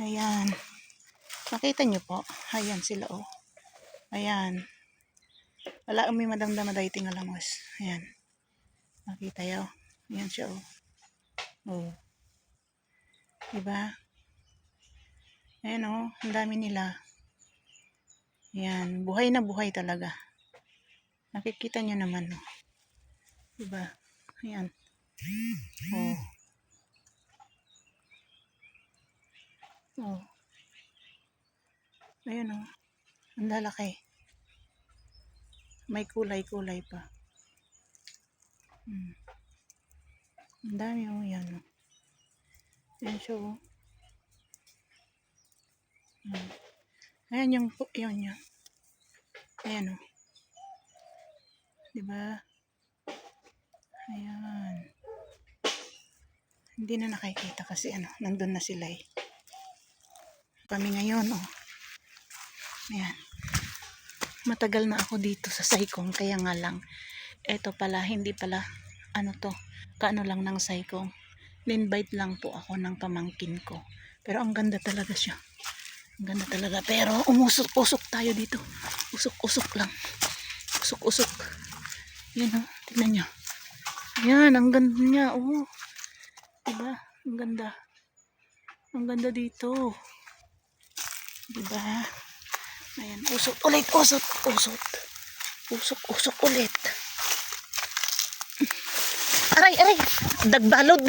Ayan. Nakita nyo po? Ayan sila oh. Ayan. Wala kami madamdama dahiting alamos. Ayan. Nakita yaw. Ayan siya oh. Oh. Diba? Ayan oh. Ang dami nila. Ayan. Buhay na buhay talaga. Nakikita nyo naman oh. Diba? Ayan. Oh. Oh. Ayan oh. Ang lalaki. May kulay-kulay pa. Ang dami oh. Ayan oh. Ayan siya oh. Ayan yung yun. Ayan oh. Diba? Ayan. Hindi na nakikita kasi ano, nandun na sila eh. Kami ngayon oh. Ayan. Matagal na ako dito sa Saikong, kaya nga lang eto pala, hindi pala ano to, kaano lang ng Saikong. Invite lang po ako ng pamangkin ko. Pero ang ganda talaga siya. Ang ganda talaga. Pero umusok-usok tayo dito. Usok-usok lang. Usok-usok. Yan o. Tignan nyo. Yan. Ang ganda niya. Oh. Diba? Ang ganda. Ang ganda dito. Diba? Ayan. Usok ulit. Usok. Usok. Usok-usok ulit. Aray. Aray. Dagbalod.